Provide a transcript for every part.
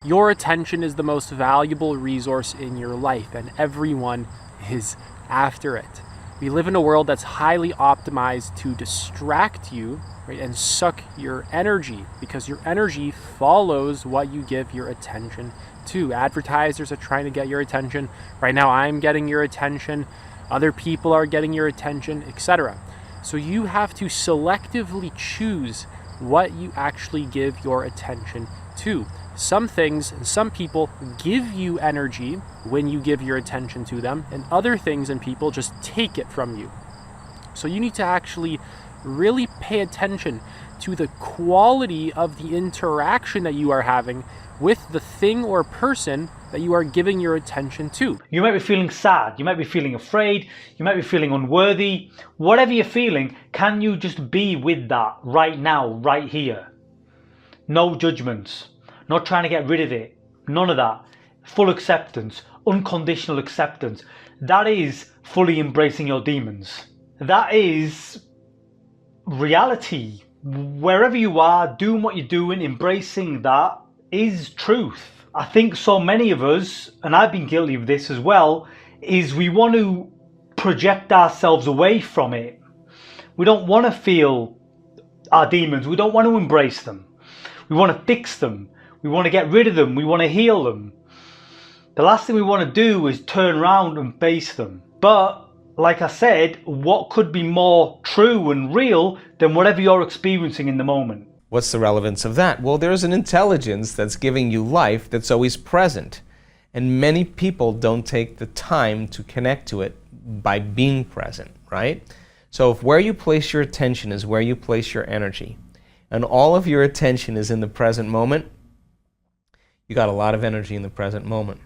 Your attention is the most valuable resource in your life, and everyone is after it. We live in a world that's highly optimized to distract you, right, and suck your energy, because your energy follows what you give your attention to. Advertisers are trying to get your attention. Right now, I'm getting your attention. Other people are getting your attention, etc. So you have to selectively choose what you actually give your attention to. Some things and some people give you energy when you give your attention to them, and other things and people just take it from you. So you need to actually really pay attention to the quality of the interaction that you are having with the thing or person that you are giving your attention to. You might be feeling sad, you might be feeling afraid, you might be feeling unworthy. Whatever you're feeling, can you just be with that right now, right here? No judgments, not trying to get rid of it, none of that. Full acceptance, unconditional acceptance. That is fully embracing your demons. That is reality. Wherever you are, doing what you're doing, embracing that is truth. I think so many of us, and I've been guilty of this as well, is we want to project ourselves away from it. We don't want to feel our demons. We don't want to embrace them. We want to fix them. We want to get rid of them. We want to heal them. The last thing we want to do is turn around and face them. But like I said, what could be more true and real than whatever you're experiencing in the moment? What's the relevance of that? Well, there's an intelligence that's giving you life that's always present. And many people don't take the time to connect to it by being present, right? So if where you place your attention is where you place your energy, and all of your attention is in the present moment, you got a lot of energy in the present moment.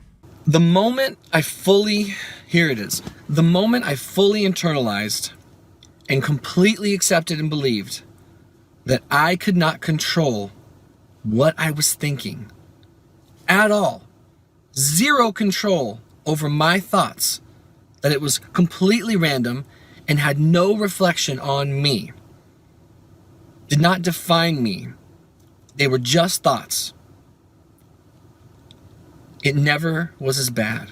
The moment I fully, here it is, the moment I fully internalized and completely accepted and believed that I could not control what I was thinking at all, zero control over my thoughts, that it was completely random and had no reflection on me, did not define me, they were just thoughts. It never was as bad,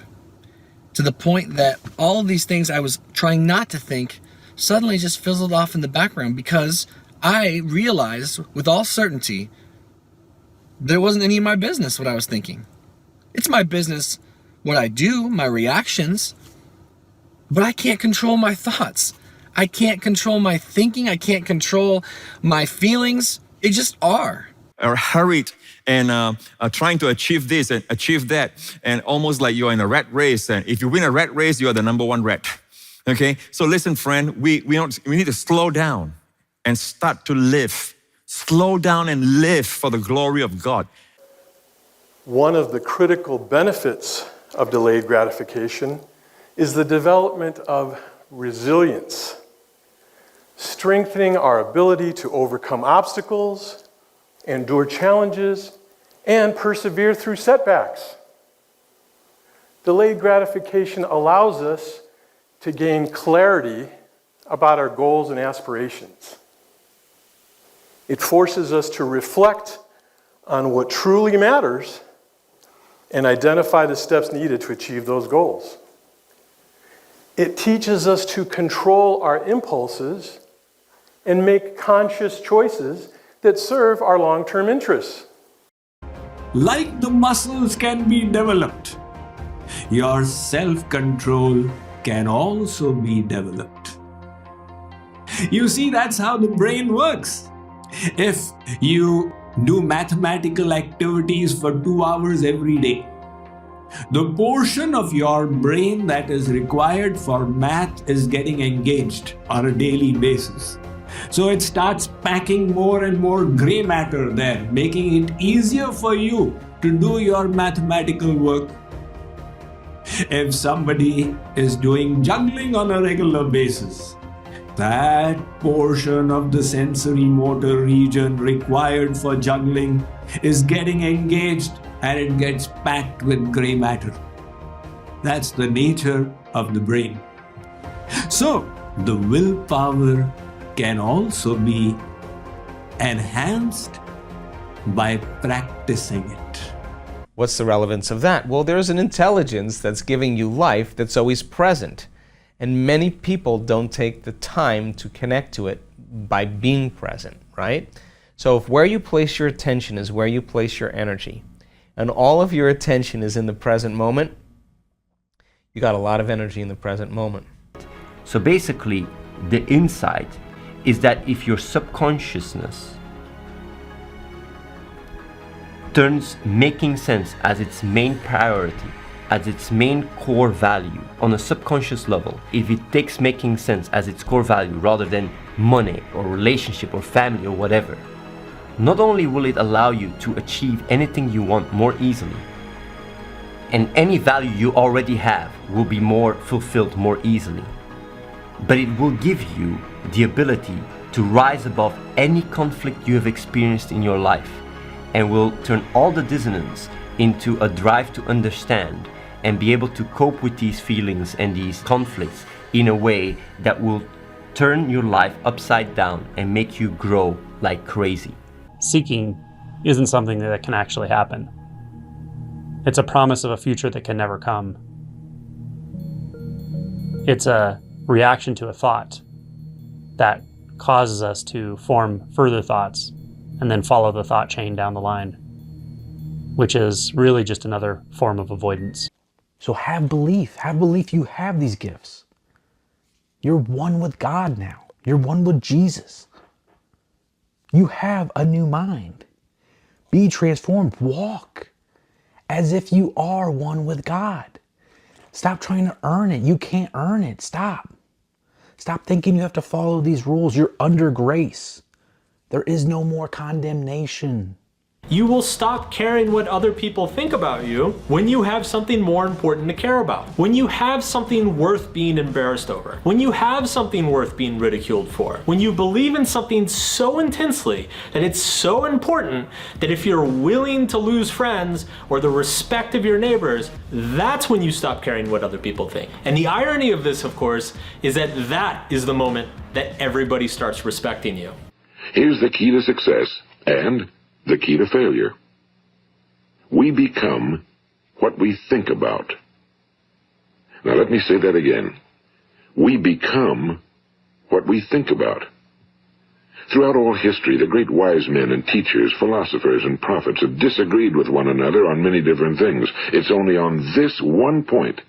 to the point that all of these things I was trying not to think suddenly just fizzled off in the background, because I realized with all certainty that it wasn't any of my business what I was thinking. It's my business what I do, my reactions, but I can't control my thoughts. I can't control my thinking. I can't control my feelings. They just are. Or hurried and trying to achieve this and achieve that, and almost like you're in a rat race. And if you win a rat race, you are the number one rat. Okay? So listen, friend, we need to slow down and start to live. Slow down and live for the glory of God. One of the critical benefits of delayed gratification is the development of resilience, strengthening our ability to overcome obstacles, endure challenges, and persevere through setbacks. Delayed gratification allows us to gain clarity about our goals and aspirations. It forces us to reflect on what truly matters and identify the steps needed to achieve those goals. It teaches us to control our impulses and make conscious choices that serve our long-term interests. Like the muscles can be developed, your self-control can also be developed. You see, that's how the brain works. If you do mathematical activities for 2 hours every day, the portion of your brain that is required for math is getting engaged on a daily basis. So it starts packing more and more gray matter there, making it easier for you to do your mathematical work. If somebody is doing juggling on a regular basis, that portion of the sensory motor region required for juggling is getting engaged, and it gets packed with gray matter. That's the nature of the brain. So the willpower can also be enhanced by practicing it. What's the relevance of that? Well, there's an intelligence that's giving you life that's always present. And many people don't take the time to connect to it by being present, right? So if where you place your attention is where you place your energy, and all of your attention is in the present moment, you got a lot of energy in the present moment. So basically, the insight is that if your subconsciousness turns making sense as its main priority, as its main core value on a subconscious level, if it takes making sense as its core value rather than money or relationship or family or whatever, not only will it allow you to achieve anything you want more easily, and any value you already have will be more fulfilled more easily, but it will give you the ability to rise above any conflict you have experienced in your life, and will turn all the dissonance into a drive to understand and be able to cope with these feelings and these conflicts in a way that will turn your life upside down and make you grow like crazy. Seeking isn't something that can actually happen. It's a promise of a future that can never come. It's a reaction to a thought that causes us to form further thoughts and then follow the thought chain down the line, which is really just another form of avoidance. So have belief you have these gifts. You're one with God now. You're one with Jesus. You have a new mind. Be transformed. Walk as if you are one with God. Stop trying to earn it. You can't earn it. Stop. Stop thinking you have to follow these rules. You're under grace. There is no more condemnation. You will stop caring what other people think about you when you have something more important to care about. When you have something worth being embarrassed over. When you have something worth being ridiculed for. When you believe in something so intensely that it's so important that if you're willing to lose friends or the respect of your neighbors, that's when you stop caring what other people think. And the irony of this, of course, is that that is the moment that everybody starts respecting you. Here's the key to success and the key to failure. We become what we think about. Now let me say that again. We become what we think about. Throughout all history, the great wise men and teachers, philosophers and prophets have disagreed with one another on many different things. It's only on this one point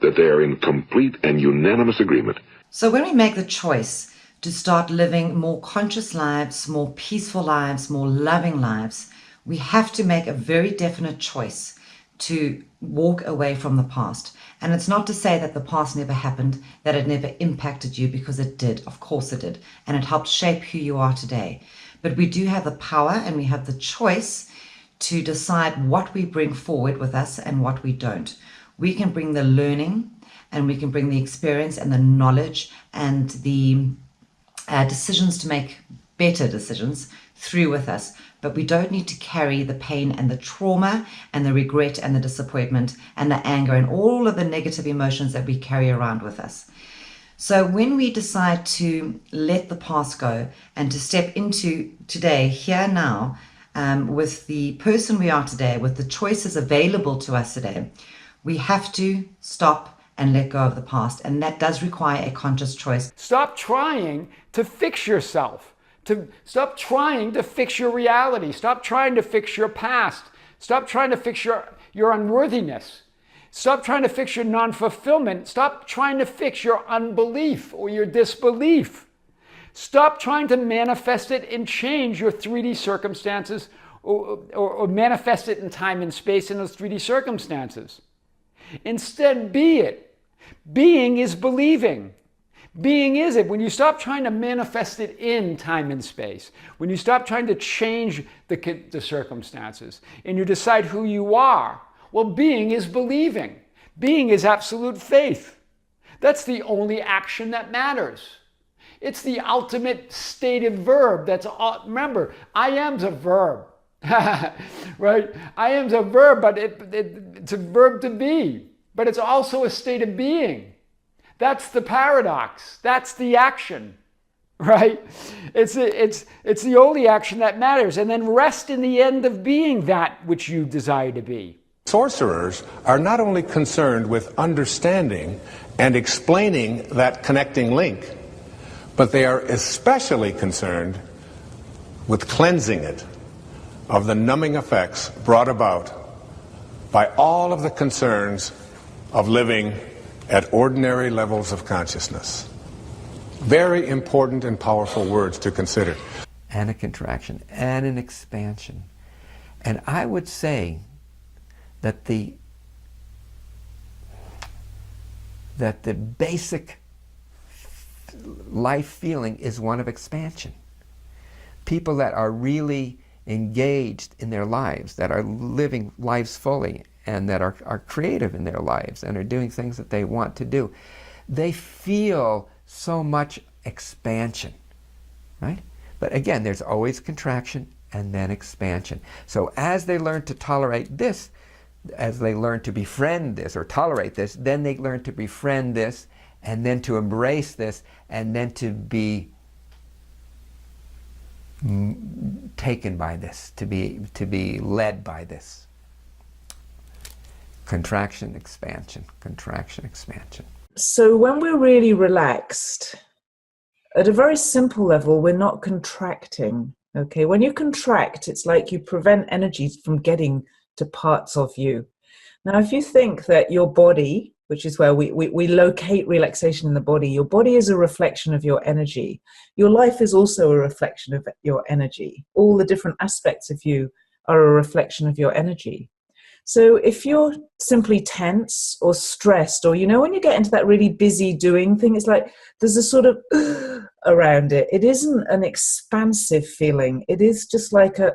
that they are in complete and unanimous agreement. So when we make the choice to start living more conscious lives, more peaceful lives, more loving lives, we have to make a very definite choice to walk away from the past. And it's not to say that the past never happened, that it never impacted you, because it did. Of course it did. And it helped shape who you are today. But we do have the power and we have the choice to decide what we bring forward with us and what we don't. We can bring the learning and we can bring the experience and the knowledge and the decisions to make better decisions through with us, but we don't need to carry the pain and the trauma and the regret and the disappointment and the anger and all of the negative emotions that we carry around with us. So when we decide to let the past go and to step into today, here now, with the person we are today, with the choices available to us today, we have to stop and let go of the past. And that does require a conscious choice. Stop trying to fix yourself. Stop trying to fix your reality. Stop trying to fix your past. Stop trying to fix your unworthiness. Stop trying to fix your non-fulfillment. Stop trying to fix your unbelief or your disbelief. Stop trying to manifest it and change your 3D circumstances or manifest it in time and space in those 3D circumstances. Instead, be it. Being is believing. Being is it. When you stop trying to manifest it in time and space, when you stop trying to change the circumstances, and you decide who you are, well, being is believing. Being is absolute faith. That's the only action that matters. It's the ultimate stated verb. Remember, I am's a verb. Right? I am's a verb, but it's a verb to be. But it's also a state of being. That's the paradox. That's the action. right? It's the only action that matters. And then rest in the end of being that which you desire to be. Sorcerers are not only concerned with understanding and explaining that connecting link, but they are especially concerned with cleansing it of the numbing effects brought about by all of the concerns of living at ordinary levels of consciousness. Very important and powerful words to consider. And a contraction and an expansion. And I would say that the basic life feeling is one of expansion. People that are really engaged in their lives, that are living lives fully, and that are creative in their lives and are doing things that they want to do, they feel so much expansion, right? But again, there's always contraction and then expansion. So as they learn to tolerate this, as they learn to befriend this or tolerate this, then they learn to befriend this and then to embrace this and then to be taken by this, to be led by this. Contraction, expansion, contraction, expansion. So when we're really relaxed, at a very simple level, we're not contracting. Okay, when you contract, it's like you prevent energy from getting to parts of you. Now, if you think that your body, which is where we locate relaxation in the body, your body is a reflection of your energy. Your life is also a reflection of your energy. All the different aspects of you are a reflection of your energy. So if you're simply tense or stressed, or, you know, when you get into that really busy doing thing, it's like there's a sort of around it. It isn't an expansive feeling. It is just like a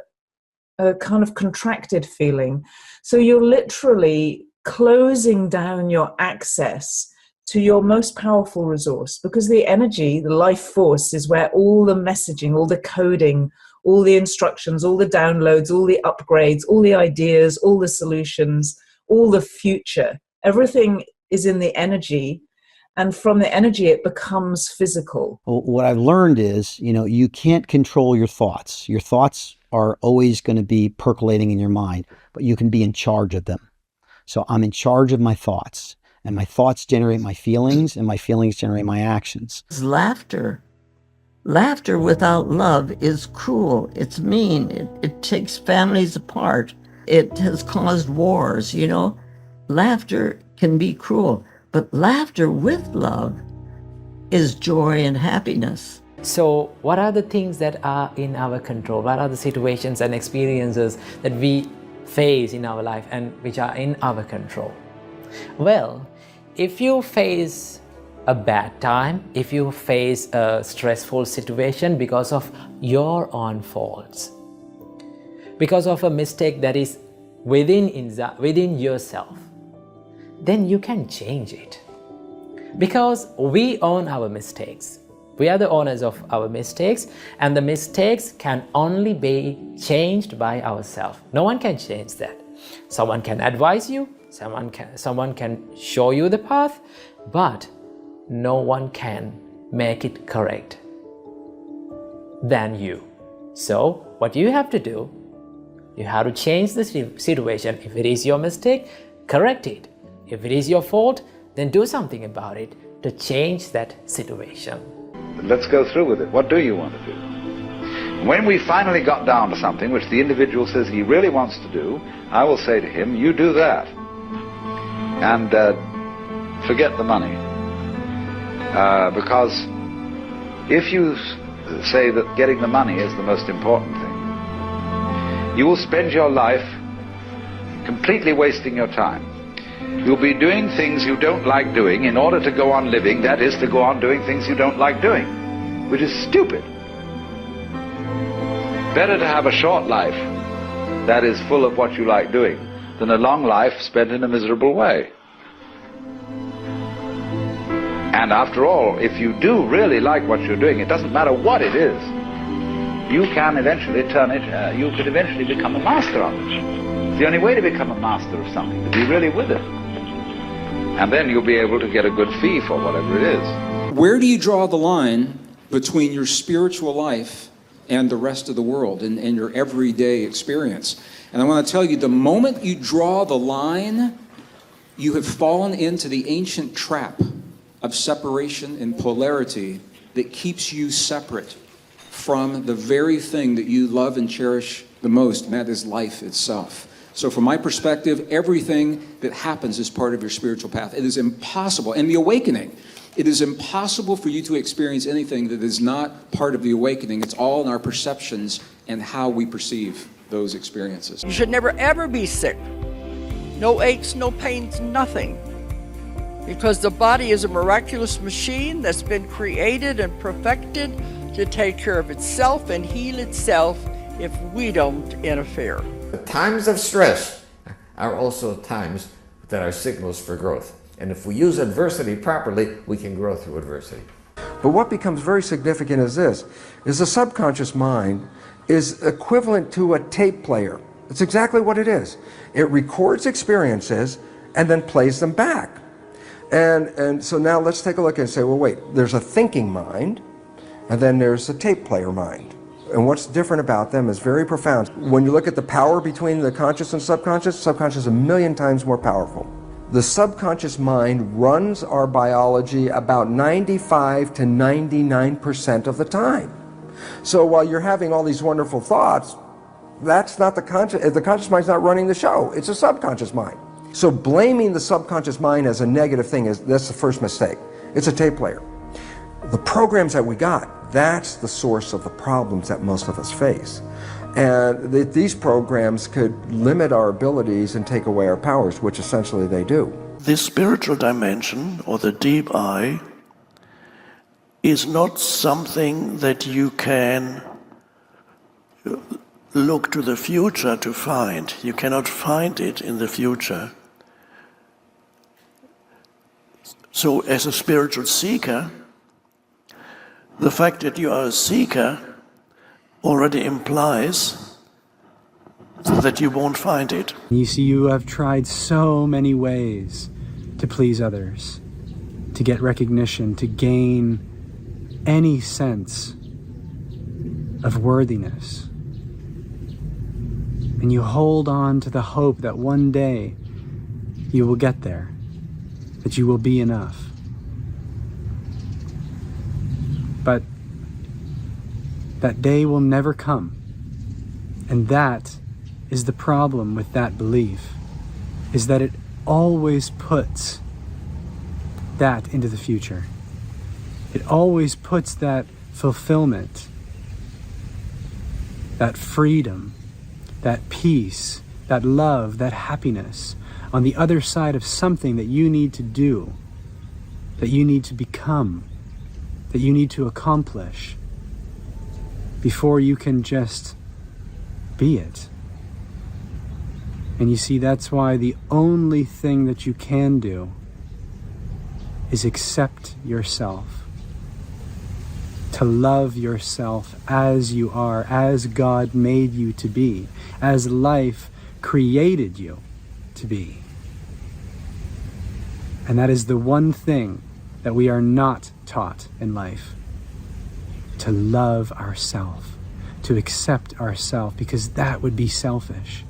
kind of contracted feeling. So you're literally closing down your access to your most powerful resource, because the energy, the life force, is where all the messaging, all the coding, all the instructions, all the downloads, all the upgrades, all the ideas, all the solutions, all the future, everything is in the energy. And from the energy, it becomes physical. Well, what I've learned is, you know, you can't control your thoughts. Your thoughts are always going to be percolating in your mind, but you can be in charge of them. So I'm in charge of my thoughts, and my thoughts generate my feelings, and my feelings generate my actions. Laughter. Laughter without love is cruel. It's mean. It takes families apart. It has caused wars, you know. Laughter can be cruel, but laughter with love is joy and happiness. So what are the things that are in our control? What are the situations and experiences that we face in our life and which are in our control? Well, if you face a bad time, if you face a stressful situation because of your own faults, because of a mistake that is within yourself, then you can change it. Because we own our mistakes. We are the owners of our mistakes, and the mistakes can only be changed by ourselves. No one can change that. Someone can advise you, someone can show you the path, but no one can make it correct than you. So what you have to do, you have to change the situation. If it is your mistake, correct it. If it is your fault, then do something about it to change that situation. Let's go through with it. What do you want to do? When we finally got down to something which the individual says he really wants to do, I will say to him, you do that. And forget the money. Because if you say that getting the money is the most important thing, you will spend your life completely wasting your time. You'll be doing things you don't like doing in order to go on living, that is, to go on doing things you don't like doing, which is stupid. Better to have a short life that is full of what you like doing than a long life spent in a miserable way. And after all, if you do really like what you're doing, it doesn't matter what it is, you can eventually turn it, you could eventually become a master of it. It's the only way to become a master of something, to be really with it. And then you'll be able to get a good fee for whatever it is. Where do you draw the line between your spiritual life and the rest of the world and your everyday experience. And I want to tell you, the moment you draw the line, you have fallen into the ancient trap of separation and polarity that keeps you separate from the very thing that you love and cherish the most, and that is life itself. So from my perspective, everything that happens is part of your spiritual path. It is impossible, and the awakening, it is impossible for you to experience anything that is not part of the awakening. It's all in our perceptions and how we perceive those experiences. You should never ever be sick. No aches, no pains, nothing. Because the body is a miraculous machine that's been created and perfected to take care of itself and heal itself if we don't interfere. The times of stress are also times that are signals for growth. And if we use adversity properly, we can grow through adversity. But what becomes very significant is this, is the subconscious mind is equivalent to a tape player. It's exactly what it is. It records experiences and then plays them back. And so now let's take a look and say, well, wait, there's a thinking mind, and then there's a tape player mind. And what's different about them is very profound. When you look at the power between the conscious and subconscious is a million times more powerful. The subconscious mind runs our biology about 95 to 99% of the time. So while you're having all these wonderful thoughts, that's not the conscious mind's not running the show. It's a subconscious mind. So blaming the subconscious mind as a negative thing that's the first mistake. It's a tape player. The programs that we got, that's the source of the problems that most of us face. And these programs could limit our abilities and take away our powers, which essentially they do. This spiritual dimension, or the deep I, is not something that you can look to the future to find. You cannot find it in the future. So as a spiritual seeker, the fact that you are a seeker already implies that you won't find it. You see, you have tried so many ways to please others, to get recognition, to gain any sense of worthiness. And you hold on to the hope that one day you will get there, that you will be enough. But that day will never come. And that is the problem with that belief, is that it always puts that into the future. It always puts that fulfillment, that freedom, that peace, that love, that happiness on the other side of something that you need to do, that you need to become, that you need to accomplish before you can just be it. And you see, that's why the only thing that you can do is accept yourself, to love yourself as you are, as God made you to be, as life created you to be. And that is the one thing that we are not taught in life, to love ourselves, to accept ourselves, because that would be selfish.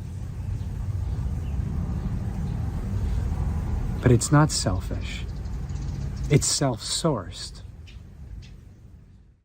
But it's not selfish. It's self-sourced.